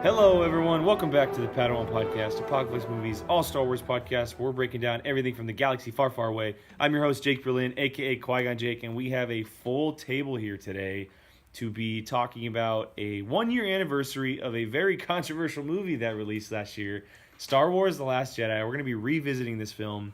Hello, everyone. Welcome back to the Padawan Podcast, Apocalypse Movies, all Star Wars podcast. Where we're breaking down everything from the galaxy far, far away. I'm your host, Jake Berlin, a.k.a. Qui-Gon Jake, and we have a full table here today to be talking about a one-year anniversary of a very controversial movie that released last year, Star Wars The Last Jedi. We're going to be revisiting this film,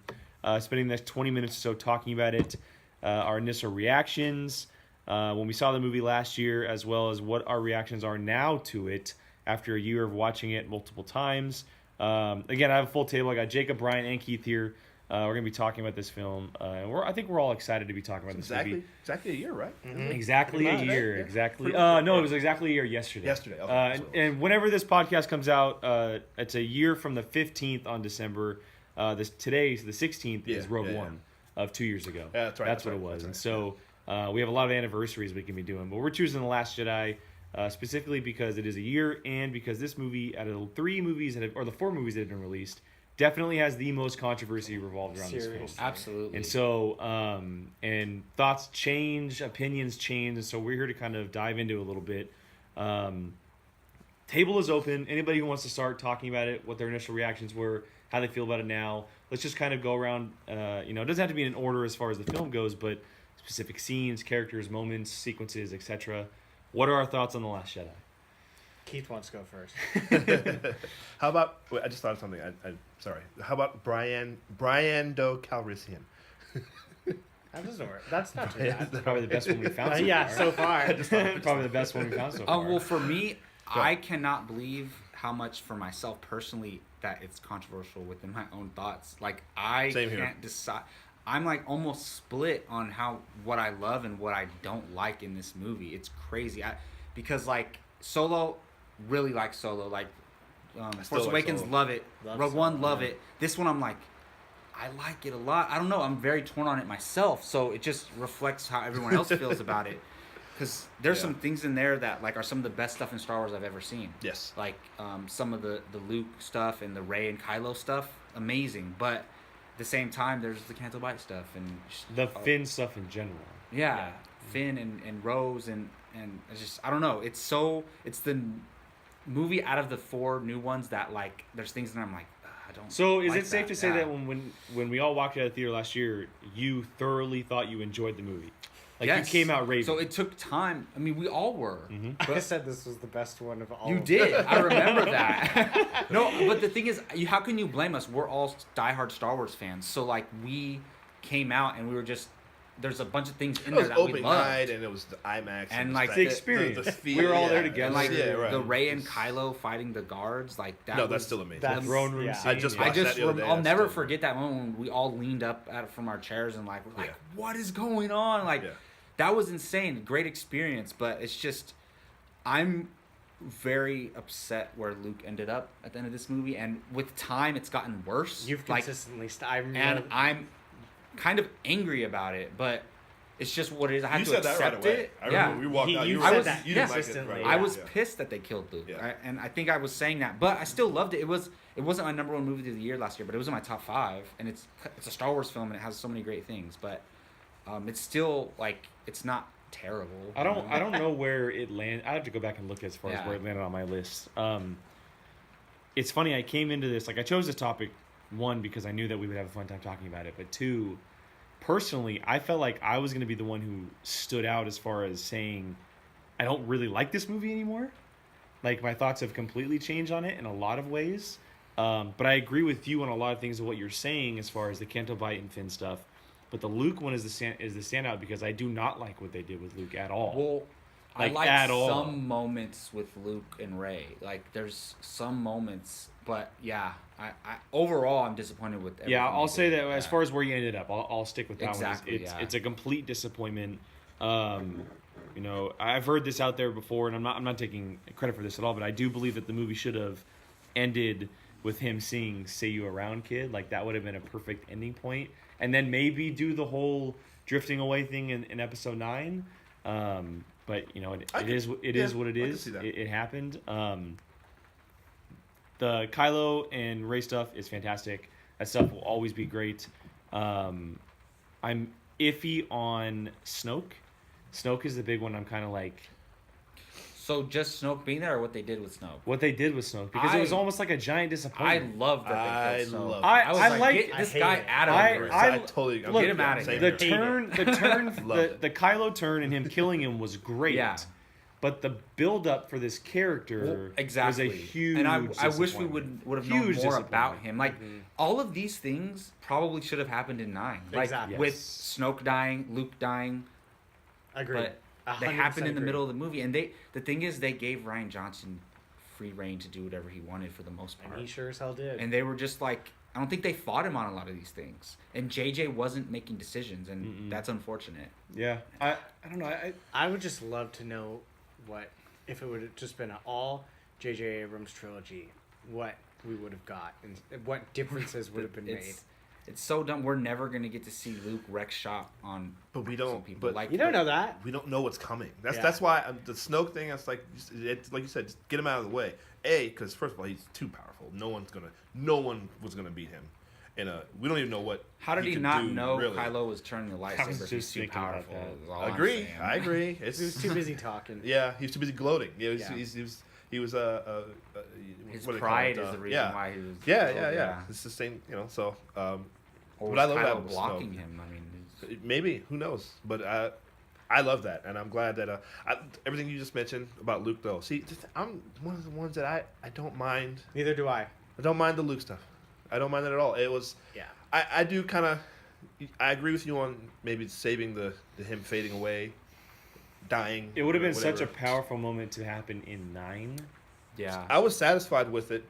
spending the next 20 minutes or so talking about it, our initial reactions when we saw the movie last year, as well as what our reactions are now to it after a year of watching it multiple times. Again, I have a full table. I got Jacob, Brian, and Keith here. We're going to be talking about this film. I think we're all excited to be talking about this movie. Exactly a year, right? Mm-hmm. Exactly a year. Yeah. Exactly. No, it was exactly a year yesterday. Okay. And whenever this podcast comes out, it's a year from the 15th on December. Today's the 16th is Rogue One of 2 years ago. Yeah, that's right. That's what it was. And so we have a lot of anniversaries we can be doing. But we're choosing The Last Jedi. Specifically because it is a year and because this movie, out of the four movies that have been released, definitely has the most controversy revolved around this film. Absolutely. And so, and thoughts change, opinions change, and so we're here to kind of dive into it a little bit. Table is open. Anybody who wants to start talking about it, what their initial reactions were, how they feel about it now. Let's just kind of go around. It doesn't have to be in order as far as the film goes, but specific scenes, characters, moments, sequences, etc. What are our thoughts on The Last Jedi? Keith wants to go first. How about? Wait, I just thought of something. Sorry. How about Brian Do Calrissian? That doesn't work. That's not too bad. Probably the best one we found. So far. Probably the best one we found so far. Well, for me, I cannot believe how much for myself personally that it's controversial within my own thoughts. Like I can't decide. I'm like almost split on what I love and what I don't like in this movie. It's crazy. Because like Solo, really like Solo. Like Force Awakens, love it. Rogue One, love it. This one, I'm like, I like it a lot. I don't know. I'm very torn on it myself. So it just reflects how everyone else feels about it. Because there's some things in there that like are some of the best stuff in Star Wars I've ever seen. Yes. Like some of the Luke stuff and the Rey and Kylo stuff, amazing. But at the same time, there's the Canto Bight stuff and the Finn stuff in general. Yeah. Finn and Rose and it's just, I don't know. It's the movie out of the four new ones that like there's things that I'm like, I don't. So is like it safe to say that when we all walked out of the theater last year, you thoroughly thought you enjoyed the movie? Like you came out raving. So it took time. I mean, we all were. Mm-hmm. I said this was the best one of all. You did. I remember that. No, but the thing is, how can you blame us? We're all diehard Star Wars fans. So like we came out and we were just. There's a bunch of things in there that we loved. Open night and it was the IMAX and like the experience. We were all there together. And like the Rey and Kylo fighting the guards, like that. No, that's still amazing. That throne room scene. I just watched that the other day. I'll never forget that moment when we all leaned up from our chairs and like we're like, what is going on? Like that was insane. Great experience, but it's just I'm very upset where Luke ended up at the end of this movie, and with time, it's gotten worse. You've consistently I'm kind of angry about it, but it's just what it is. I have you to said accept that right away. it. I remember we walked out. You said that consistently. I was pissed that they killed Luke, and I think I was saying that, but I still loved it. It wasn't my number one movie of the year last year, but it was in my top 5, and it's a Star Wars film and it has so many great things, but it's still like it's not terrible. I don't know where it landed. I have to go back and look as far as where it landed on my list. It's funny. I came into this I chose this topic. 1, because I knew that we would have a fun time talking about it. But 2, personally, I felt like I was going to be the one who stood out as far as saying, I don't really like this movie anymore. Like, my thoughts have completely changed on it in a lot of ways. But I agree with you on a lot of things of what you're saying as far as the Canto Bight and Finn stuff. But the Luke one is the standout because I do not like what they did with Luke at all. Well, I like some moments with Luke and Rey. Like, there's some moments, but I overall I'm disappointed with everything. Yeah, I'll say that as far as where you ended up, I'll stick with that one. It's a complete disappointment. I've heard this out there before, and I'm not taking credit for this at all, but I do believe that the movie should have ended with him singing "Say You Around, Kid." Like that would have been a perfect ending point, and then maybe do the whole drifting away thing in episode 9. But it is what it is. It happened. The Kylo and Rey stuff is fantastic. That stuff will always be great. I'm iffy on Snoke. Snoke is the big one. I'm kind of like, So just Snoke being there, or what they did with Snoke? What they did with Snoke, because it was almost like a giant I disappointment. love that they killed Snoke. love I was like- like, get this I guy hate it. out of I- here. I- I totally look, get him out of same here. the turn, the Kylo turn and him killing him was great. Yeah. But the build up for this character Exactly. was a huge. And I wish we disappointment. would have known Huge more about disappointment. him. Like all of these things probably should have happened in 9. Like Exactly. with Yes. Snoke dying, Luke dying, Agreed. but they happened in the middle of the movie. And the thing is, they gave Ryan Johnson free reign to do whatever he wanted for the most part. And he sure as hell did. And they were just like, I don't think they fought him on a lot of these things. And JJ wasn't making decisions, and that's unfortunate. Yeah, I don't know. I would just love to know what if it would have just been an all J.J. Abrams trilogy, what we would have got and what differences would have been made. It's so dumb. We're never gonna get to see Luke wreck shop on. But we some don't. people But like You don't know that. we don't know what's coming. Yeah. That's why the Snoke thing. It's like you said, just get him out of the way. Because first of all, he's too powerful. No one was gonna beat him. And we don't even know what. How did he could not do, know really. Kylo was turning the lightsaber? just He's too thinking about powerful. that. is all I'm Agree. saying. I agree. He was too busy talking. Yeah, he was too busy gloating. Yeah, Yeah. he was His what do they call pride it? is the reason yeah. why he was. Yeah. It's the same, So, Or but was I love Kylo that with blocking Snoke. him? I mean, it's- Maybe, who knows? But I love that, and I'm glad that everything you just mentioned about Luke, though. See, I'm one of the ones that I don't mind. Neither do I. I don't mind the Luke stuff. I don't mind it at all. It was. Yeah. I do kind of. I agree with you on maybe saving the him fading away, dying. It would have been such a whatever. powerful moment to happen in 9. yeah. I was satisfied with it.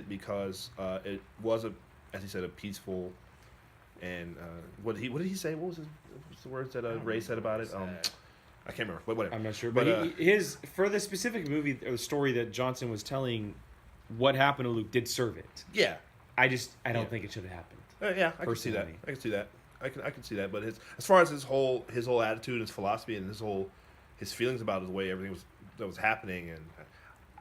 Because it was as he said, a peaceful. And what did he say? What was the words that Ray said about it? I can't remember. But whatever. I'm not sure, But, but his for the specific movie or story that Johnson was telling, what happened to Luke did serve it. yeah, I don't Yeah. think it should have happened. yeah, I can see that. Personally. I can see that. I can see that. But as far as his whole attitude, his philosophy, and his feelings about the way everything that was happening, and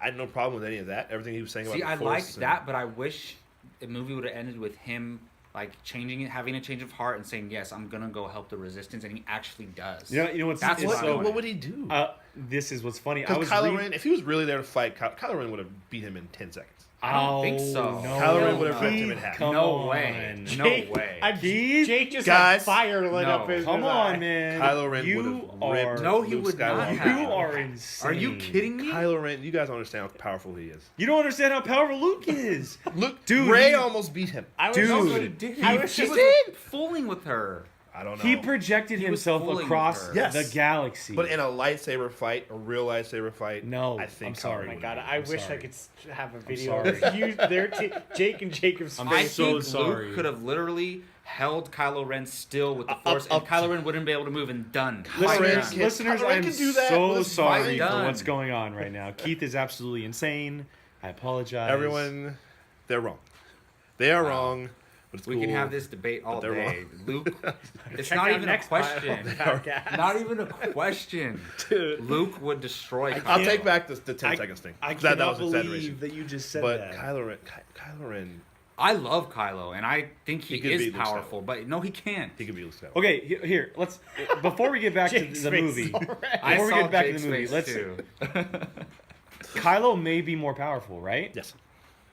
I had no problem with any of that. Everything he was saying See, about I the Force liked and- that, but I wish the movie would have ended with him like changing it, having a change of heart, and saying, "Yes, I'm gonna go help the Resistance," and he actually does. You know what's That's it's what I so, wanted. What would he do? this is what's funny. I Because was Kylo reading- Ren, if he was really there to fight, Kylo Ren would have beat him in 10 seconds. I don't think Oh, so. No, Kylo Ren would have no. ripped him in half. Come No on. way. No way. Keith? Jake just Guys, had fire lit no. up his Come his on, eye. man. Kylo Ren you would've are ripped No, he Luke would not Skywalker. have. You are insane. Are you kidding me? Kylo Ren, you guys don't understand how powerful he is. You don't understand how powerful Luke is. Look, Dude, Ray he- almost beat him. I was Dude. No, also- he didn't. I was He just was fooling with her. I don't know. He projected He was himself fooling with across her. Yes. the galaxy. But in a lightsaber fight, a real lightsaber fight, No, I think I'm sorry. Kylo Oh my Ren god, would I win. wish sorry. I could have a video sorry. of you, Jake and Jacob's I'm I face. so think sorry. Luke could have literally held Kylo Ren still with the Force, and Kylo Ren wouldn't be able to move, and done. Kylo Ren Listeners, can- listeners, Kylo Ren I'm can do that so with his sorry mind for done. what's going on right now. Keith is absolutely insane. I apologize. Everyone, they're wrong. They are Wow. wrong. But it's We cool. can have this debate all they're day. Luke, it's Check not out even a next question. podcast. Not even a question. Luke would destroy Kylo. I'll take back the 10 seconds thing. I 'Cause that cannot was exaggeration. believe that you just said But that. Kylo Ren, I love Kylo, and I think he He could is be Luke powerful, but no, he can't. he could be Luke Skywalker. Okay, here, let's before we get back to Jake's the face movie. already. I Before we saw get back Jake's to the movie, face let's. too. Kylo may be more powerful, right? Yes.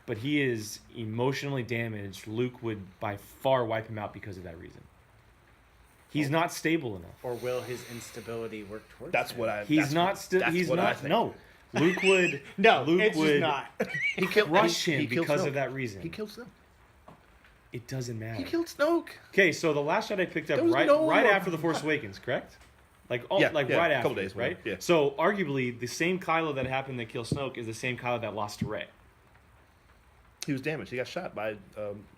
But he is emotionally damaged. Luke would by far wipe him out because of that reason. He's not stable enough. Or will his instability work towards That's him? what I. He's that's not what- still. that's He's what I not. think. No, Luke would. No, Luke it's would just not. He killed crush he him killed because Snoke. of that reason. He killed Snoke. It doesn't matter. He killed Snoke. Okay, so the Last Jedi picked up There was right no- after the Force Awakens, correct? Like Yeah, like yeah, right a after, couple days, right? yeah. So arguably, the same Kylo that happened to kill Snoke is the same Kylo that lost to Rey. He was damaged. He got shot by.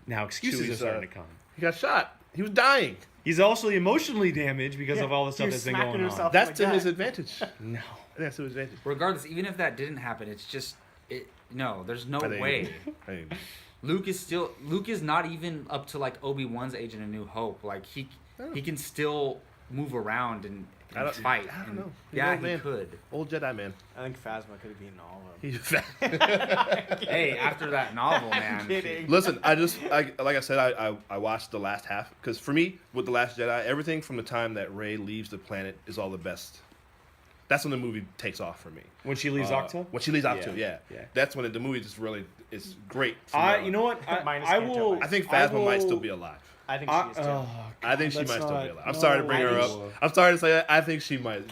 Now excuses are Chewie's, starting to come. He got shot. He was dying. He's also emotionally damaged because Yeah, of all the stuff he that's was been smacking going on. himself. That's like to that. his advantage. No. That's to his advantage. Regardless, even if that didn't happen, it's just no. There's no I think- way. I think- Luke is not even up to like Obi-Wan's age in A New Hope. Like he can still move around and fight. I don't And know. He's Yeah, an old he man. could. Old Jedi man. I think Phasma could have beaten all of them. He's fat. Hey, after that novel, man. Kidding. Listen, like I said, I watched the last half because for me, with the Last Jedi, everything from the time that Rey leaves the planet is all the best. That's when the movie takes off for me. When she leaves Octo? When she leaves Octo, yeah. That's when the movie just really is great. You know what? I will. I think Phasma might still be alive. I think she is too. I think she might still be alive. I'm sorry to bring her up. I'm sorry to say that. I think she might.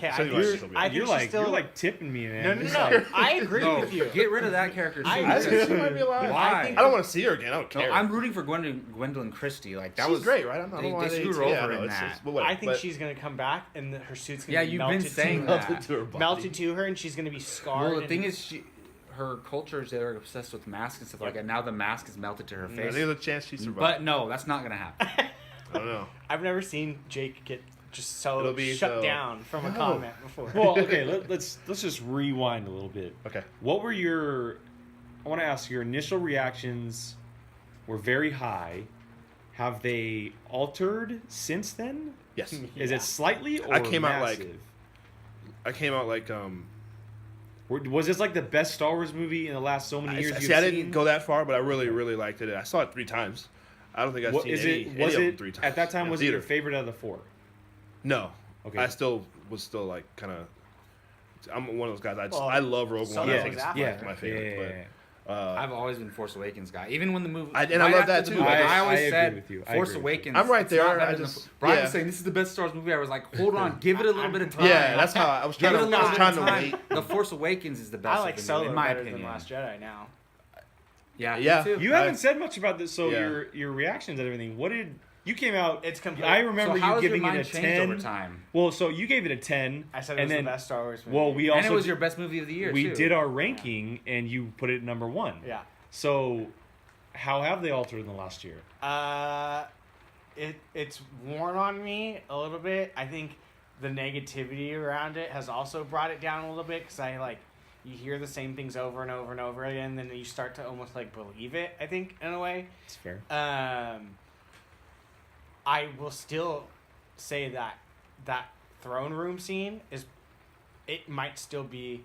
You're like tipping me, man. No. I agree with you. Get rid of that character. I think she might be alive. Why? I don't want to see her again. I don't care. No, I'm rooting for Gwendolyn Christie. Like that She's was great, right? I don't know why they screwed her over in that. I think she's gonna come back and her suit's gonna be melted melted to her, and she's gonna be scarred. Well, the thing is, her culture is they're obsessed with masks and stuff like that. Now the mask is melted to her face. There's a chance she survives. But no, that's not gonna happen. I don't know. I've never seen Jake get just shut down from a comment before. Well, okay, let's just rewind a little bit. Okay. What were I want to ask, your initial reactions were very high. Have they altered since then? Yes. Is it slightly or I came massive? out like Was this like the best Star Wars movie in the last so many years? I didn't go that far, but I really, really liked it. I saw it 3 times. I don't think I've seen any of them 3 times. At that time, was it your favorite out of the 4? No. Okay. I was still like kind of. I'm one of those guys. I love Rogue One. I think it's my favorite. But I've always been Force Awakens guy. Even when the movie, I love that too. I always said with you. Force Awakens. I'm right there. Brian was saying this is the best Star Wars movie. I was like, hold on, give it a little bit of time. Yeah, that's how I was trying to wait. The Force Awakens is the best. I like Solo in my better opinion. than Last Jedi now. Yeah. Me too. You haven't said much about this, so your reactions and everything. What did you came out? It's complete. I remember you giving it a 10 over time. Well, so you gave it a 10. I said it was the best Star Wars movie. Well, we also and it was your best movie of the year. We did our ranking, and you put it at number 1. Yeah. So, how have they altered in the last year? It's worn on me a little bit. I think the negativity around it has also brought it down a little bit because you hear the same things over and over and over again, and then you start to almost like believe it. I think in a way. It's fair. I will still say that throne room scene it might still be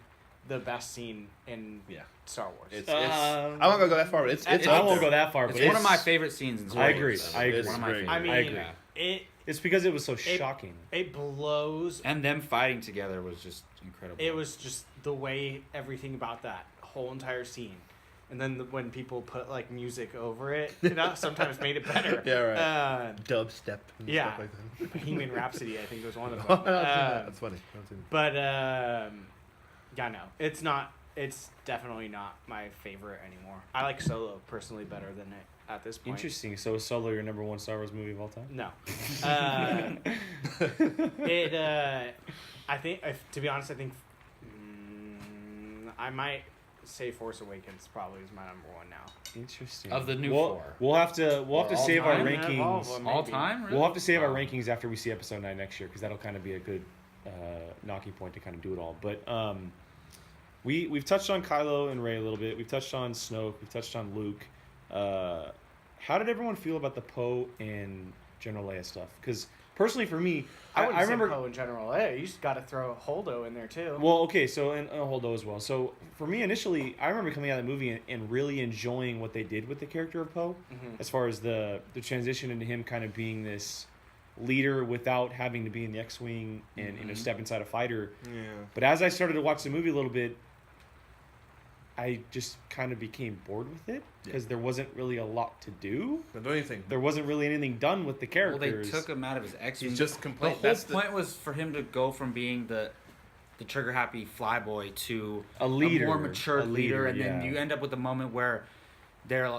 the best scene in Star Wars. I'm not gonna go that far, but I won't go that far. It's but one of my favorite scenes in Star Wars. I agree. One of my favorites. I mean, I agree. It's because it was so shocking. It blows. And them fighting together was just incredible. It was just the way everything about that whole entire scene. And then when people put like music over it, sometimes made it better. Yeah, right. Dubstep. And stuff like that. Bohemian Rhapsody, I think, was one of them. That's funny. But no, it's not. It's definitely not my favorite anymore. I like Solo personally better than it at this point. Interesting. So is Solo your number 1 Star Wars movie of all time? No. I think, to be honest, I might say Force Awakens probably is my number 1 now. Interesting. Of the new 4. We'll have to save our rankings. All time? Really? We'll have to save our rankings after we see Episode 9 next year because that'll kind of be a good knocking point to kind of do it all. But we've touched on Kylo and Rey a little bit. We've touched on Snoke. We've touched on Luke. How did everyone feel about the Poe and General Leia stuff? Because personally, for me, I remember Poe and General Leia. You just got to throw Holdo in there too. Well, okay, so and Holdo as well. So for me, initially, I remember coming out of the movie and really enjoying what they did with the character of Poe, as far as the transition into him kind of being this leader without having to be in the X-wing and step inside a fighter. Yeah. But as I started to watch the movie a little bit, I just kind of became bored with it because there wasn't really a lot to do. Not do anything. There wasn't really anything done with the characters. Well, they took him out of his X-wing. He's just complete. The whole point was for him to go from being the trigger-happy flyboy to a leader, a more mature leader, and then you end up with a moment where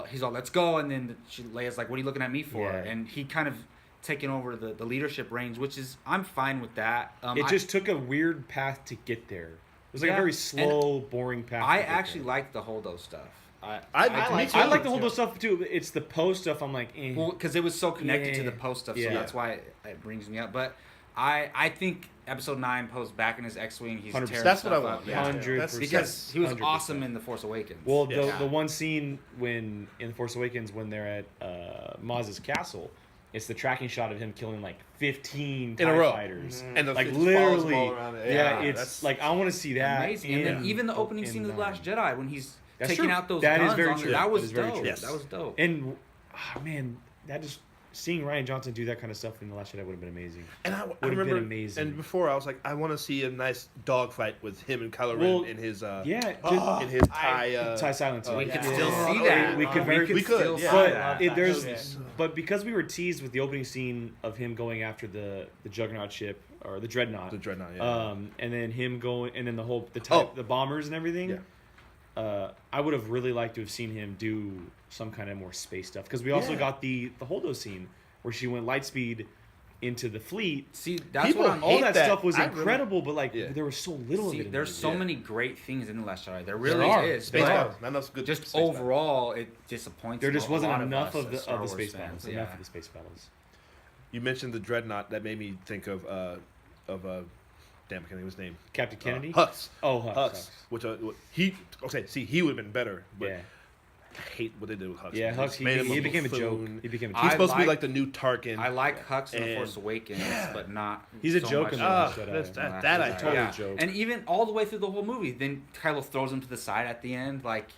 he's all, let's go, and then Leia's like, what are you looking at me for? Yeah. And he kind of taken over the leadership reins, which is, I'm fine with that. It just took a weird path to get there. It was like a very slow, boring path. I actually like the Holdo stuff. I like the Holdo stuff too. It's the Poe stuff. I'm like, well, because it was so connected to the Poe stuff, so that's why it brings me up. But I think Episode 9 Poe's back in his X-wing. He's tearing that's stuff what I want. up. 100%. Because he was 100%. awesome in The Force Awakens. Well, the one scene in The Force Awakens when they're at Maz's castle. It's the tracking shot of him killing like 15 TIE fighters. And like literally, it's that's like I want to see that. Amazing. And then even the opening scene of The Last Jedi when he's taking true. out those that guns is very on true. that was is very dope. true. Yes. That was dope. And man, that just seeing Ryan Johnson do that kind of stuff in The Last Jedi would have been amazing. And I Would have remember, been amazing. And before I was like, I want to see a nice dogfight with him and Kylo Ren in his Yeah, in his Thai silencer. We could yeah. still see that. We could very- we could, still yeah. see But that. that. there's, Okay. but because we were teased with the opening scene of him going after the Juggernaut ship or the Dreadnought, and then him going, and then the bombers and everything. Yeah. I would have really liked to have seen him do some kind of more space stuff because we also got the Holdo scene where she went light speed into the fleet. See, that's People what I'm. All that that. stuff was I really- incredible, but like Yeah. there was so little of See, it. in there's the so movie. many great things in The Last Jedi. There really are. is. Space but battles. Not enough good just space battles. overall, it disappoints. There just a wasn't lot enough us of as the Star of the Wars space fans, battles. yeah. Enough of the space battles. You mentioned the Dreadnought. That made me think of damn, I can't think of his name. Captain Kennedy. Hux. Oh, Hux. Which he he would have been better. But Yeah. I hate what they did with Hux. Yeah, They Hux. just made him He became a joke. buffoon. He became a He's joke. supposed to be like- like the new Tarkin. I like Hux in The And- Force Awakens, but not. He's a so joke much in The in Last Ah, Jedi. that's- The Last that I Jedi. totally Yeah. joke. And even all the way through the whole movie, then Kylo throws him to the side at the end. Like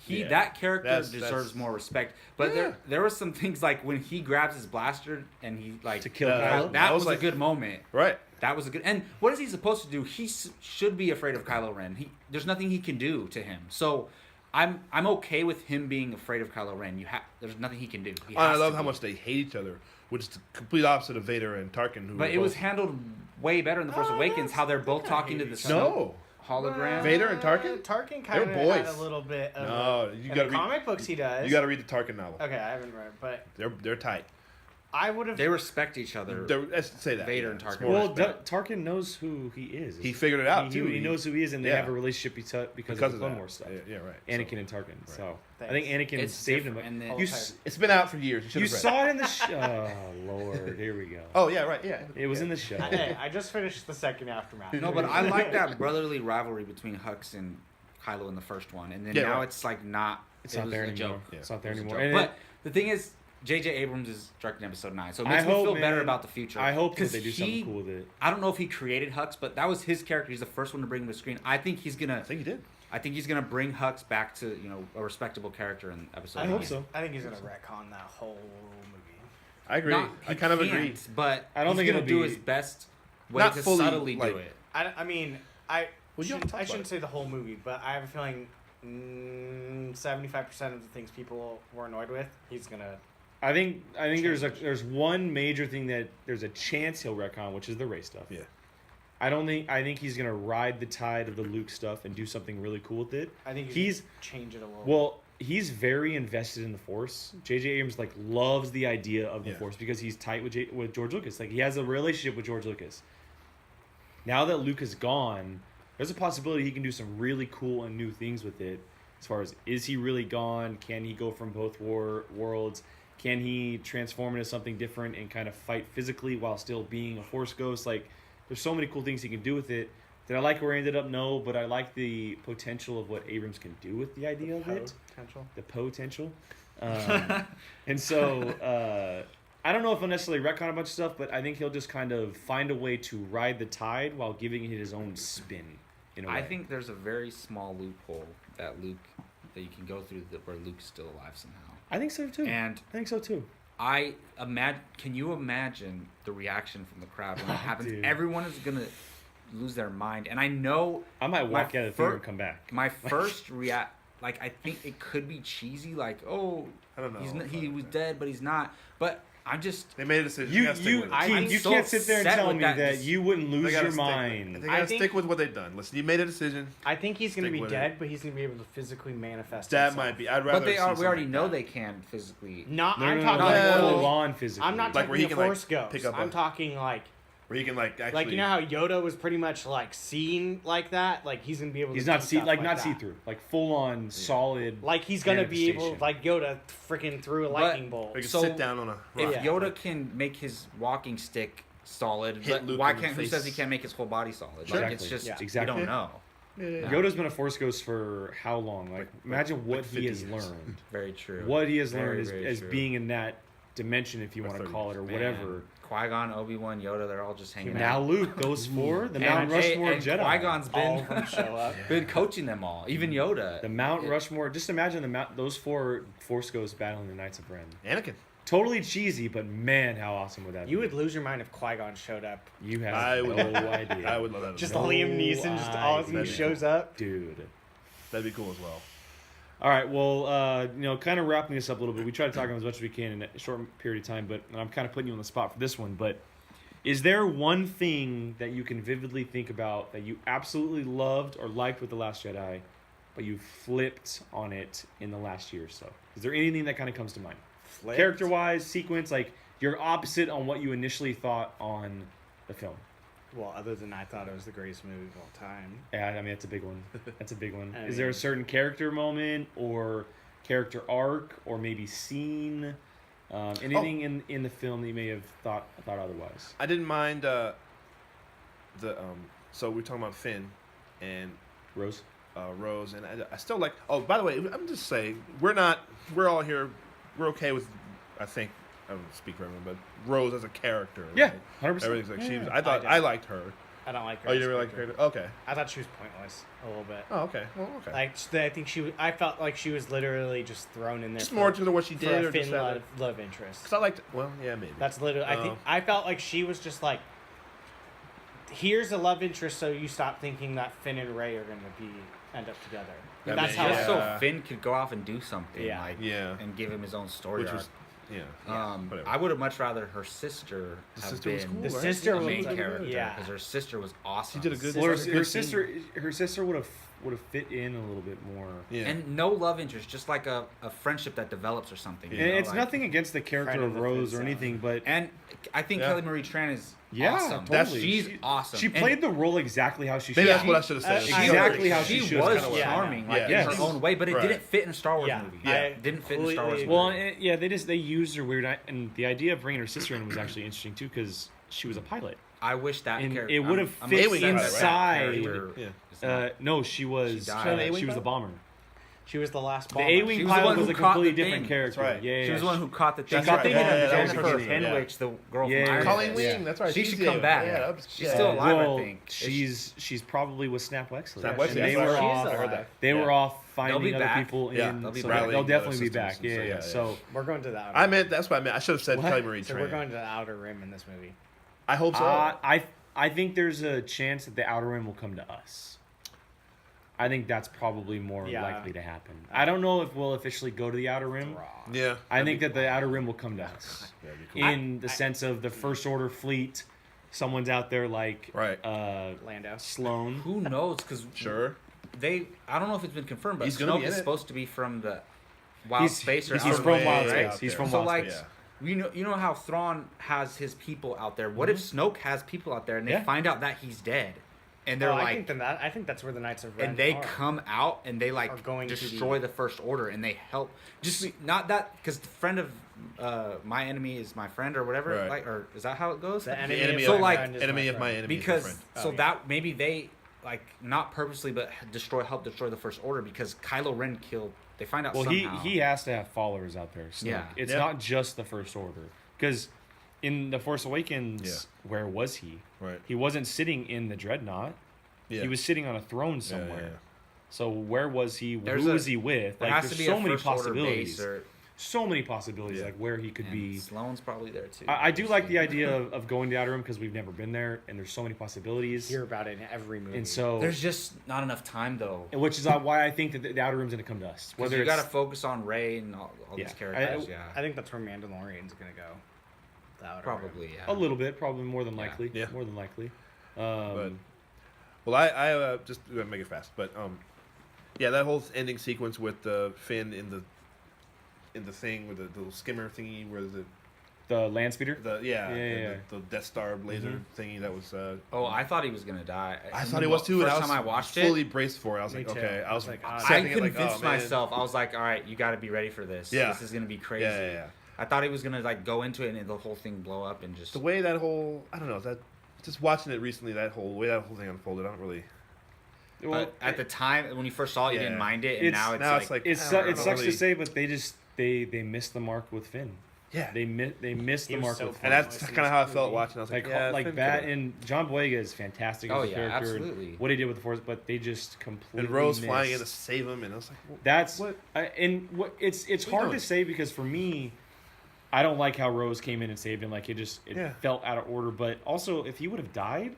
Yeah. that character That's- deserves more respect. But Yeah. there were some things like when he grabs his blaster and he like To kill Kylo? That I was was like- a good moment. Right. That was a good. And what is he supposed to do? He should be afraid of Kylo Ren. There's nothing he can do to him. So I'm okay with him being afraid of Kylo Ren. There's nothing he can do. He I has love to how be. much they hate each other, which is the complete opposite of Vader and Tarkin. Who But were it was both- handled way better in The Force Awakens. How they're both talking to the hate each snow no. hologram. Vader and Tarkin? Tarkin They're kind of had boys. a little bit of No, you in gotta the read. comic books he does. You got to read the Tarkin novel. Okay, I haven't read, but They're tight. I would have. They respect each other. Let's say that. Vader and It's Tarkin. more Well, respect. Tarkin knows who he is. He figured it out He, too. he knows who he is, and they Yeah. have a relationship because of the Clone that. Wars stuff. Yeah, right. Anakin So, and Tarkin. right. So I Thanks. think Anakin It's saved him. different, and then- You Okay. it's been out for years. You, you should have saw it in the show. Oh Lord, here we go. Oh yeah, right. Yeah. It was in the show. Hey, I just finished the second aftermath. No, but I like that brotherly rivalry between Hux and Kylo in the first one, and then Yeah, now right. it's like not. It's it not was there a anymore. joke. Yeah. It's not there It was a anymore. joke. And But the thing is, J.J. Abrams is directing Episode 9, so it makes I me hope, feel better man, about the future. I hope that 'Cause they do something cool with it. I don't know if he created Hux, but that was his character. He's the first one to bring him to the screen. I think he's gonna. I think he did. I think he's gonna bring Hux back to a respectable character in Episode I 9. hope so. I think he's gonna retcon that whole movie. I agree. I kind of agree. But I don't he's think gonna it'll do be- his best way Not to fully, subtly like- do it. I mean, I Well, you have to talk I about shouldn't it. say the whole movie, but I have a feeling 75% of the things people were annoyed with, he's gonna. I think there's one major thing that there's a chance he'll retcon, which is the Rey stuff. Yeah. I think he's gonna ride the tide of the Luke stuff and do something really cool with it. I think He's- gonna change it a little. Well, he's very invested in the Force. J.J. Abrams loves the idea of the Yeah. Force because he's tight with George Lucas. Like he has a relationship with George Lucas. Now that Luke is gone, there's a possibility he can do some really cool and new things with it. As far as is he really gone? Can he go from both worlds? Can he transform into something different and kind of fight physically while still being a Force ghost? Like, there's so many cool things he can do with it. Did I like where he ended up? No, but I like the potential of what Abrams can do with the idea of it. Potential. The potential. And so I don't know if he'll necessarily retcon a bunch of stuff, but I think he'll just kind of find a way to ride the tide while giving it his own spin. In a way. I think there's a very small loophole that you can go through where Luke's still alive somehow. I think so too. And I think so too. can you imagine the reaction from the crowd when it happens? Dude. Everyone is gonna lose their mind, and I know I might walk my out of the theater and come back. my first I think it could be cheesy, like, oh, I don't know. he was dead, but he's not. But I'm just They made a decision. You gotta stick with it. I'm you so can't sit there and upset tell with me that that you wouldn't They lose gotta your stick with it. mind. They gotta think- stick with what they've done. Listen, you made a decision. I think he's gonna Stick be with dead, it. but he's gonna be able to physically manifest. That himself. might be. I'd rather. but they are. see We already something know like they can physically. Not. No, I'm no, talking no, like no. full full on physically. I'm not Like talking where he a can, like, Force ghost. pick up I'm a- talking like where he can actually. like you know how Yoda was pretty much like seen like that. Like he's gonna be able. He's to not do see stuff like not that. see through, like full on solid. Like he's gonna be able, manifestation. like Yoda, freaking through a lightning bolt. He can So, sit down on a If rock. Yoda can make his walking stick solid, Hit but Luke why in the can't? Who face. says he can't make his whole body solid? Sure. Like, it's Exactly. just Yeah. Exactly. we don't know. Yoda's been a Force ghost for how long? Like imagine what like he 50 has years. learned. Very true. What he has Very, learned very as true. being in that dimension, if you Or want to 30 call it, or Man, whatever. Qui-Gon, Obi-Wan, Yoda, they're all just hanging Now out. Luke, those four, the And- Mount Rushmore and of Jedi. Qui-Gon's All of them been show up. been coaching them all, even Yoda. The Mount Rushmore. Just imagine those four Force ghosts battling the Knights of Ren. Anakin. Totally cheesy, but man, how awesome would that be? You would lose your mind if Qui-Gon showed up. You have I would, no idea. I would love that. Just as well. Liam Neeson just all of a sudden idea. shows up. Dude. That'd be cool as well. All right, well, kind of wrapping this up a little bit. We try to talk about as much as we can in a short period of time, but I'm kind of putting you on the spot for this one. But is there one thing that you can vividly think about that you absolutely loved or liked with The Last Jedi, but you flipped on it in the last year or so? Is there anything that kind of comes to mind? Flipped? Character-wise, sequence, like you're opposite on what you initially thought on the film. Well, other than I thought it was the greatest movie of all time. Yeah, I mean, that's a big one. That's a big one. I Is there a mean- certain character moment or character arc or maybe scene, anything in the film that you may have thought otherwise? I didn't mind so we're talking about Finn and Rose? Rose, and I still like. Oh, by the way, I'm just saying we're all here. We're okay with. I think I don't speak for everyone, but Rose as a character. Yeah, right? 100%. Everything's like she was. Yeah. I thought I I did. liked her. I don't like her. Oh, you as a didn't really like the character. character? Okay. I thought she was pointless a little bit. Oh, okay. Well, okay. Like I think she was. I felt like she was literally just thrown in there. just for- more to what she for did, a or just Finn love interest. because I liked. Well, yeah, maybe. That's literally. I think I felt like she was just like, here's a love interest, so you stop thinking that Finn and Rey are going to end up together. I That's mean, how. Just I so felt. Finn could go off and do something, Yeah. like, Yeah. and give him his own story Which arc. was, yeah. Whatever. I would have much rather her sister The have sister was been cool, The right? sister a was main like- character, yeah. because her sister was awesome. She did a good. Well, her good sister would have fit in a little bit more. Yeah. And no love interest, just like a friendship that develops or something. you And know, it's like- nothing against the character Friend of of the Rose Finn or zone. anything, but And I think Yeah. Kelly Marie Tran is yeah, awesome. totally. She's She- awesome. She And played the role exactly how she should. Maybe that's have. what I should have said. Exactly how she she should was have. Yeah. charming, like Yeah. in her own way, but it Right. didn't fit in a Star Wars Yeah. movie. Yeah. It didn't fit in a Star Wars Completely movie. Well, yeah, they used her weird, and the idea of bringing her sister in was actually interesting too because she was a pilot. I wish that And character. it would have I'm fit upset that inside. character Yeah. is not- No, she was. She died. She was the bomber. She was the last The bomber. A-wing She was the pilot one was who a caught completely the different thing. character. That's right. Yeah, She was the one who caught the She thing. caught the thing in the Jennifer Jennifer Henwich, the girl Yeah. from Iron Colleen Man. Wing. That's right. She she's should the come other- back. Yeah, that was- She's yeah. still alive, Well, I think. she's probably with Snap Wexley. Snap And Wexley, they that's were right. off. She's I heard alive. that. They were off finding be other back. people Yeah, in. they'll be so back. they'll definitely Other be back. systems Yeah, and yeah. stuff, So We're going to the outer I rim. meant that's what I meant. I should have said What? Kelly Marie So Tran. we're going to the outer rim in this movie. I hope so. I think there's a chance that the Outer Rim will come to us. I think that's probably more Yeah. likely to happen. I don't know if we'll officially go to the Outer Rim. Yeah. I think that the Outer Rim will come to us. That'd be cool. In the sense of the First Order fleet, someone's out there like Right. Lando. Sloane. Who knows? Because Sure. I don't know if it's been confirmed, but He's gonna be Snoke in is it. supposed to be from the Wild He's Space or he's Outer from Rim, Wild right? Space. He's there. from So Wild like, Space. you know how Thrawn has his people out there. What if Snoke has people out there and they Yeah. find out that he's dead, and they're I like, think that's where the Knights of Ren and they are. come out and they Are like going to destroy be- the First Order and they help. Not that because the friend of my enemy is my friend or whatever. Right. Like, or is that how it goes? The The enemy, enemy So, of like, my friend is enemy my of my friend. enemy. Because is my friend. Oh, so yeah. that maybe they like not purposely but help destroy the First Order because Kylo Ren killed. They find out Well, somehow. he has to have followers out there. Snoke. Yeah. It's Yeah. not just the First Order. Because in The Force Awakens, where was he? Right. He wasn't sitting in the Dreadnought. Yeah. He was sitting on a throne Yeah, somewhere. yeah. So where was he? There's Who a- was he with? there Like, has to there's be so a many First Order possibilities. base or So many possibilities, Yeah. like where he could and be. Sloane's probably there too. I do like the idea of going to Outer Rim because we've never been there, and there's so many possibilities. Hear about it in every movie. And so, There's just not enough time though. which is why I think that the Outer Rim's going to come to us. Whether you got to focus on Rey and all Yeah. these characters, yeah, I think that's where Mandalorian's gonna go. The outer rim. probably, yeah. a little bit, probably more than Yeah. likely. Yeah. More than likely. But well, I just gonna make it fast, but yeah, that whole ending sequence with Finn in the thing with the little skimmer thingy where the land speeder. yeah, Yeah, and yeah. the Death Star laser thingy that was. Oh, I thought he was gonna die. I thought he was too. First and time I watched fully it, braced for it. I was Me like, too. okay. I was like, like, I I thinking, like, convinced oh, man. myself. I was like, all right, you got to be ready for this. Yeah. This is gonna be crazy. Yeah. I thought he was gonna like go into it and the whole thing blow up and just. The way that whole, I don't know, that just watching it recently, that whole thing unfolded, I don't really. But at the time when you first saw it, you Yeah. didn't mind it, and It's- now it's, now like, it's It I don't sucks really- to say, but they missed the mark with Finn. Yeah. They missed He the was mark so with fun. Finn. And that's Voice in kind of how I this felt movie. watching. I was like, Like yeah, like Finn that, could've- and John Boyega is fantastic Oh, as a yeah, character. and absolutely. What he did with the Force, but they just completely and Rose missed. flying in to save him, and I was like, well, That's what? and what it's What are you hard doing? to say because for me, I don't like how Rose came in and saved him. Like it Yeah. felt out of order. But also, if he would have died,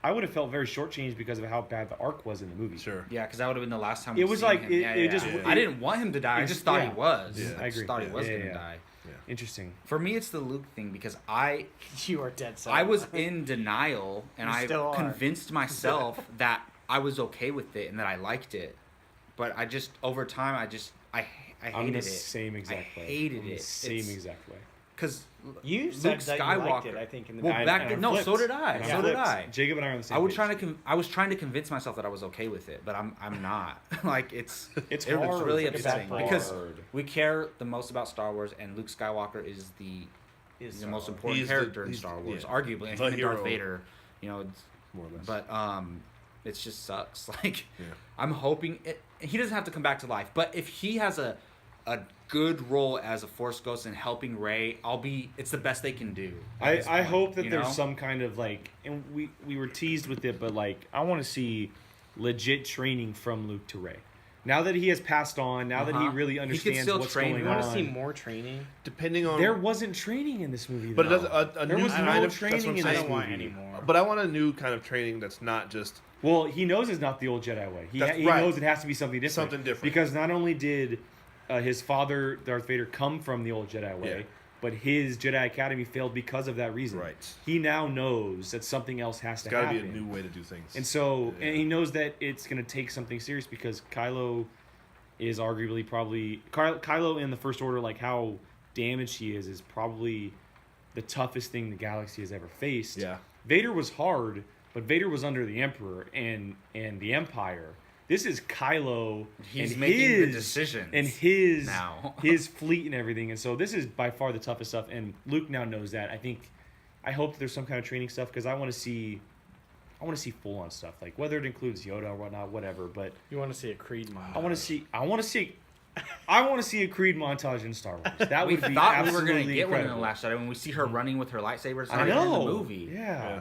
I would have felt very shortchanged because of how bad the arc was in the movie. Sure. Yeah, because that would have been the last time. It was like him. I didn't want him to die. I just thought he was. Yeah. I just thought he was gonna die. Yeah. Interesting. For me, it's the Luke thing because You are dead set. I was in denial and You I still are. convinced myself that I was okay with it and that I liked it, but I just over time I hated I'm the it. same exact way. I hated I'm the it. same exact way. Because You Luke said that Skywalker. you liked it, I think, in the Well, beginning. back And then, I no, flipped. so did I. And So did flipped. I. Jacob and I are on the same. I was page. I was trying to convince myself that I was okay with it, but I'm not. Like it's It's it was hard. really It's upsetting hard. because we care the most about Star Wars, and Luke Skywalker is the most important He's character in he's- Star Wars, yeah. arguably, and The him and Darth hero. Vader. You know, More or less. but it just sucks. Like Yeah. I'm hoping he doesn't have to come back to life, but if he has a good role as a Force ghost and helping Rey, it's the best they can do. at this I point, hope that you there's know? some kind of like, and we were teased with it, but like I want to see legit training from Luke to Rey. Now that he has passed on, now that he really understands still what's train going her. You on. want to see more training? Depending on There wasn't training in this movie. but it though. does a There new was kind no of training that's what I'm in I this saying. don't want movie. any more. But I want a new kind of training that's not just Well, he knows it's not the old Jedi way. He That's he right. knows it has to be something different. Something different. Because not only did his father, Darth Vader, come from the old Jedi way, Yeah. but his Jedi Academy failed because of that reason. Right. He now knows that something else has it's to got to happen. be a new way to do things. And so, Yeah. and he knows that it's going to take something serious because Kylo is arguably Kylo in the First Order, like how damaged he is probably the toughest thing the galaxy has ever faced. Yeah. Vader was hard, but Vader was under the Emperor and the Empire. This is Kylo. He's and making the his, decisions and his now. his fleet and everything. And so this is by far the toughest stuff. And Luke now knows that. I hope that there's some kind of training stuff because I want to see full on stuff, like whether it includes Yoda or whatnot, whatever. But You want to see a Creed montage? I want to see a Creed montage in Star Wars. That We would be thought we were absolutely going to get one in incredible. The Last Jedi when we see her running with her lightsaber. It's I not even know. in the movie. Yeah. Yeah.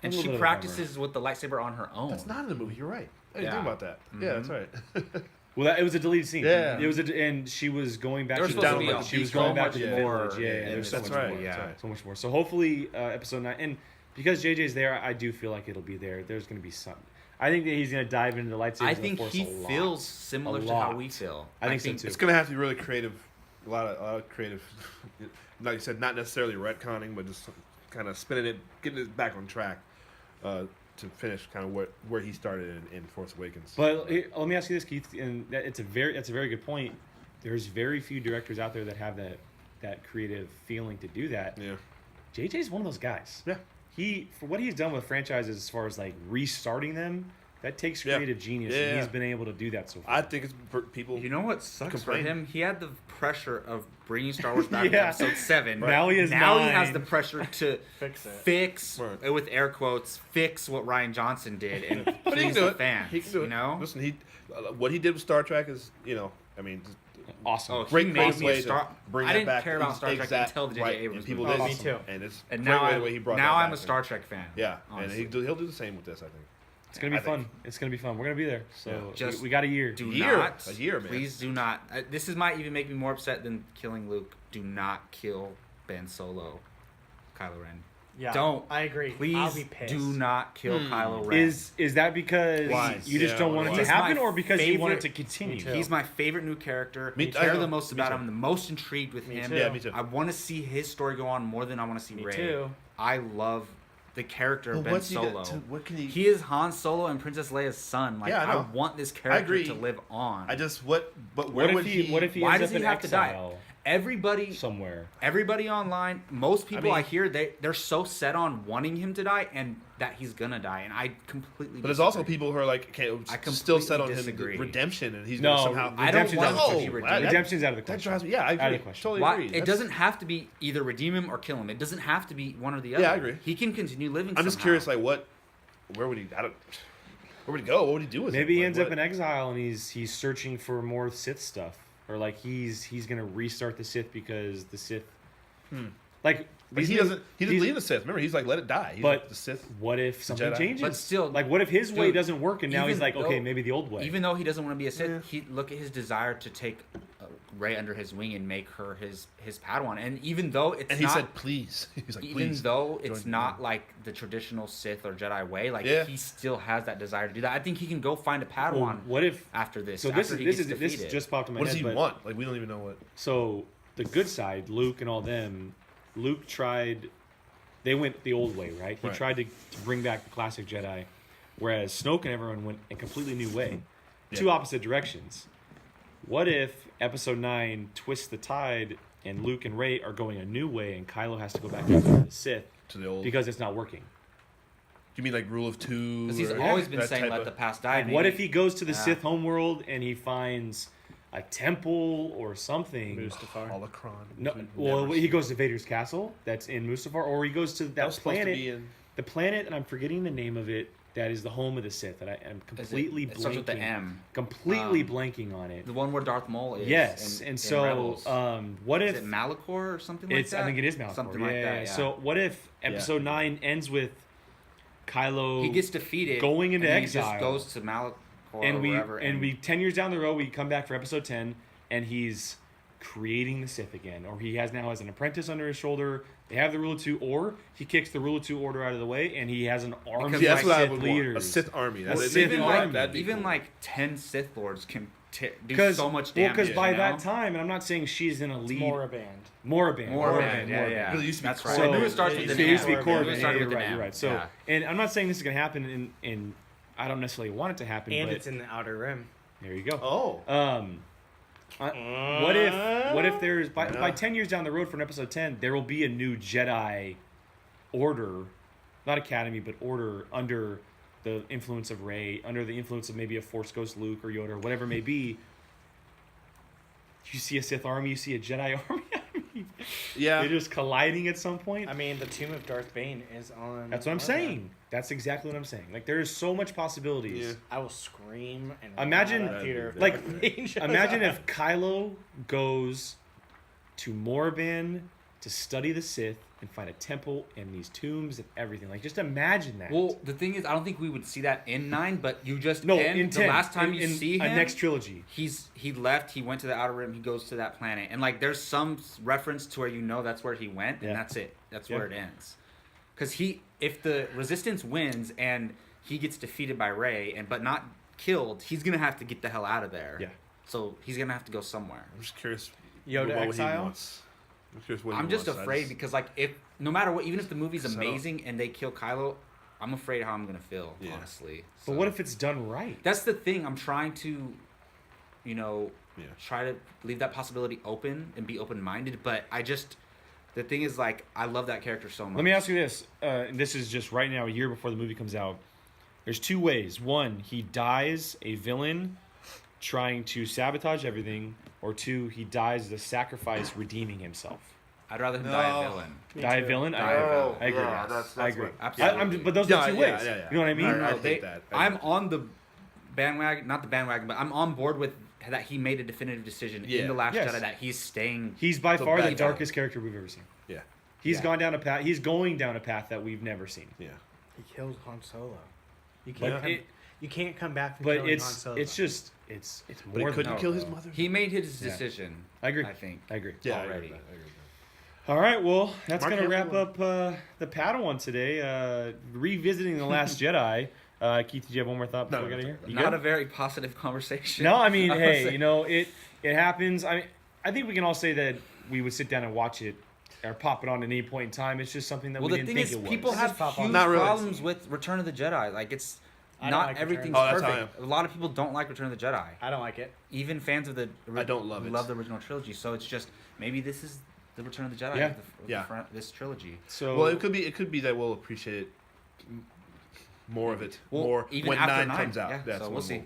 And A little she bit of a practices with the lightsaber on her own. That's not in the movie. You're right. I didn't Yeah. think about that. Yeah, that's right. Well, it was a deleted scene. Yeah. It was, and she was going back. There was to the supposed to be village. a She was so going back to much the more village. Yeah, in there's so that's much right. more. That's Yeah. right. So much more. So hopefully, episode 9, and because JJ's there, I do feel like it'll be there. There's going to be something. I think that he's going to dive into the lightsaber. I and the think Force he a lot. feels similar A to how lot. we feel. I think so too. It's gonna have to be really creative. A lot of creative. Like you said, not necessarily retconning, but just kind of spinning it, getting it back on track to finish kind of where he started in Force Awakens. But let me ask you this, Keith, and that's a very good point. There's very few directors out there that have that creative feeling to do that. Yeah. JJ's one of those guys. Yeah. For what he's done with franchises as far as like restarting them, that takes Yeah. creative genius, Yeah, and he's yeah. been able to do that so far. I think it's for people. You know what sucks Complain. for him? He had the pressure of bringing Star Wars back in Yeah. episode 7. Now he is Now he 9. has the pressure to Fix it. fix, Right. with air quotes, fix what Ryan Johnson did and But he can please do the it. fans. He can do it. You know? Listen, what he did with Star Trek is, I mean, just Awesome. Oh, great he made me way a Star. to bring I that didn't back. care about Star Trek Exact- until the J.J. right, Abrams and people movie. did. Oh, me too. And it's And great now, way the way he brought now that I'm back. a Star Trek fan. Yeah, honestly. and he'll do the same with this, I think. It's gonna be I fun. think. It's gonna be fun. We're gonna be there. So Yeah. Just we got a year. Do A year. not, A year, man. please do not. This might even make me more upset than killing Luke. Do not kill Ben Solo, Kylo Ren. Yeah, Don't. I agree. Please I'll be pissed. do not kill Kylo Ren. Is that because Why? you just Yeah, don't want it why? to He's happen, my or because you want it to favorite- continue? Me too. He's my favorite new character. Me I too. care I know. the most Me about too. him. The most intrigued with Me him. too. Yeah, me too. I want to see his story go on more than I want to see Me Rey. too. I love the character But Ben what's he got Solo. to- what can he- He is Han Solo and Princess Leia's son. Like Yeah, I I know. want this I character agree. to live on. But where What would if he? What if he Why ends does up he in have to die? exile Everybody somewhere? Everybody online, most people I, mean- hear, they're so set on wanting him to die and that he's gonna die, and I completely. But there's also disagree. people who are like, okay, I still set on completely disagree. his redemption, and he's No, gonna somehow. I don't redemption's want out of the him to question. be That- redeemed. Redemption's out of the That question. drives me. Yeah, I agree. Out of the question. Totally Why, agree. it That's- doesn't have to be either redeem him or kill him. It doesn't have to be one or the other. Yeah, I agree. He can continue living. I'm just somehow. curious, like, where would he? Where would he go? What would he do with it? Maybe he Like, ends what- up in exile and he's searching for more Sith stuff, or like he's gonna restart the Sith because the Sith, like. But he doesn't leave the Sith. Remember, he's like, let it die. He's But like, the Sith. what if something Jedi. changes? But still, like what if his way dude, doesn't work and now he's even like, okay, though- maybe the old way. Even though he doesn't want to be a Sith, Yeah. he look at his desire to take Rey under his wing and make her his Padawan. And even though it's he said, please. He's like, even please. though it's not like the traditional Sith or Jedi way, like he still has that desire to do that. I think he can go find a Padawan. Well, what if after this? So after this just popped in my head. What does he want? Like we don't even know what. So the good side, Luke and all them. Luke tried. They went the old way, right? He tried to bring back the classic Jedi, whereas Snoke and everyone went a completely new way, two opposite directions. What if Episode 9 twists the tide and Luke and Rey are going a new way and Kylo has to go back to the Sith to the old because it's not working? You mean like Rule of Two? Because he's always been saying let the past die. What if he goes to the Sith homeworld and he finds a temple or something? Mustafar. Holocron. No, well, he goes to Vader's castle that's in Mustafar, or he goes to that planet. The planet, and I'm forgetting the name of it. That is the home of the Sith. That I am completely blanking. Starts with the M. Completely blanking on it. The one where Darth Maul is. Yes, and so what if is it Malachor or something like that? I think it is Malachor. Something like that. Yeah. So what if Episode 9 ends with Kylo? He gets defeated, going into and exile. He just goes to Malachor and we wherever, and we 10 years down the road we come back for Episode 10 and he's creating the Sith again, or he now has an apprentice under his shoulder. They have the Rule of Two, or he kicks the Rule of Two order out of the way and he has an army of Sith leaders. A Sith army. Even like 10 Sith Lords can do so much damage. Well, because by that time, and I'm not saying she's in a lead. Moraband. Yeah. It used to be That's Corbin. right. I knew it starts with the It used to be N. Corbin. It started with the You're N. right. So, and I'm not saying this is going to happen in. I don't necessarily want it to happen. And but it's in the Outer Rim. There you go. Oh. What if there's by 10 years down the road for an Episode 10 there will be a new Jedi order, not academy but order under the influence of Rey, under the influence of maybe a Force Ghost Luke or Yoda or whatever it may be. You see a Sith army, you see a Jedi army. Yeah, they're just colliding at some point. I mean, the Tomb of Darth Bane is on. That's what I'm saying. That's exactly what I'm saying. Like there is so much possibilities. Yeah. I will scream and imagine, like, imagine if Kylo goes to Moraband to study the Sith and find a temple and these tombs and everything. Like, just imagine that. Well, the thing is, I don't think we would see that in 9, but you just in the 10, last time you see him, a next trilogy, he left, he went to the Outer Rim, he goes to that planet, and like there's some reference to where that's where he went, and that's it. That's where it ends. Because if the Resistance wins and he gets defeated by Rey but not killed, he's gonna have to get the hell out of there. Yeah. So he's gonna have to go somewhere. I'm just curious. Yoda what exile. He wants. I'm just afraid because like if no matter what, even if the movie's amazing and they kill Kylo, I'm afraid how I'm gonna feel, honestly. So, but what if it's done right? That's the thing. I'm trying to, try to leave that possibility open and be open-minded. But the thing is, like, I love that character so much. Let me ask you this. And this is just right now, a year before the movie comes out. There's two ways. One, he dies a villain trying to sabotage everything, or two, he dies as a sacrifice redeeming himself. I'd rather him die a villain. Die a villain? I agree. I agree. Absolutely. But those are two ways. Yeah. You know what I mean? I hate that. I'm on the bandwagon, not the bandwagon, but I'm on board with that he made a definitive decision in The Last Jedi that he's staying. He's by far the bad darkest character we've ever seen. Yeah. He's gone down a path. He's going down a path that we've never seen. Yeah. He kills Han Solo. You can't come back from killing Han Solo. It's just it's But more he couldn't than kill his mother. He made his decision. I agree. I think. I agree. Yeah, already. I agree with that. All right, well, that's going to wrap Hamill. up the Padawan today. Revisiting The Last Jedi. Keith, did you have one more thought before we get here? You Not good? a very positive conversation. No, I mean, hey, it happens. I think we can all say that we would sit down and watch it or pop it on at any point in time. It's just something that we didn't think it was. The thing is, people have huge problems with Return of the Jedi. Like, it's not like everything's perfect. A lot of people don't like Return of the Jedi. I don't like it. Even fans of I don't love it. Love the original trilogy. So it's just maybe this is the Return of the Jedi. This trilogy. So well, it could be that we'll appreciate it more of it more even when after 9 comes out. Yeah, That's so we'll see.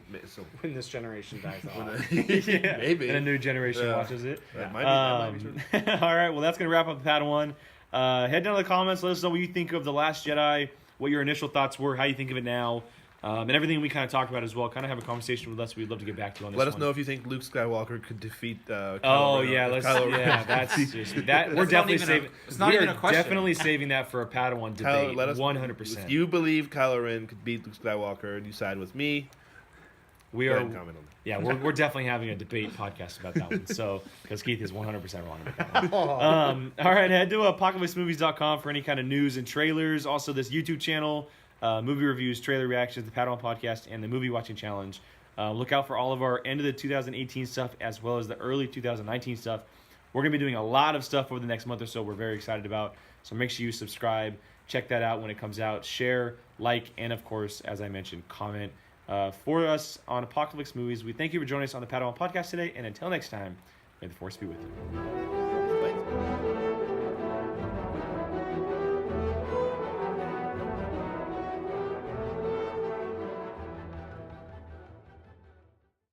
When this generation dies off. Maybe. And a new generation watches it. That might be true. All right, well, that's going to wrap up the Padawan. Head down to the comments. Let us know what you think of The Last Jedi, what your initial thoughts were, how you think of it now, and everything we kind of talked about as well. Kind of have a conversation with us. We'd love to get back to you on this. Let us know if you think Luke Skywalker could defeat Kylo Kylo Ren. Yeah, that's just that. We're definitely saving. It's not even a question. Definitely saving that for a Padawan debate. 100%. If you believe Kylo Ren could beat Luke Skywalker and you side with me, We Go are. ahead and comment on that. Yeah, we're definitely having a debate podcast about that one. So, because Keith is 100% wrong about that one. All right, head to apocalypsemovies.com for any kind of news and trailers. Also, this YouTube channel, movie reviews, trailer reactions, the Padawan podcast, and the movie watching challenge. Look out for all of our end of the 2018 stuff as well as the early 2019 stuff. We're going to be doing a lot of stuff over the next month or so we're very excited about. So make sure you subscribe. Check that out when it comes out. Share, like, and of course, as I mentioned, comment. For us on Apocalypse Movies, we thank you for joining us on the Padawan podcast today. And until next time, may the force be with you.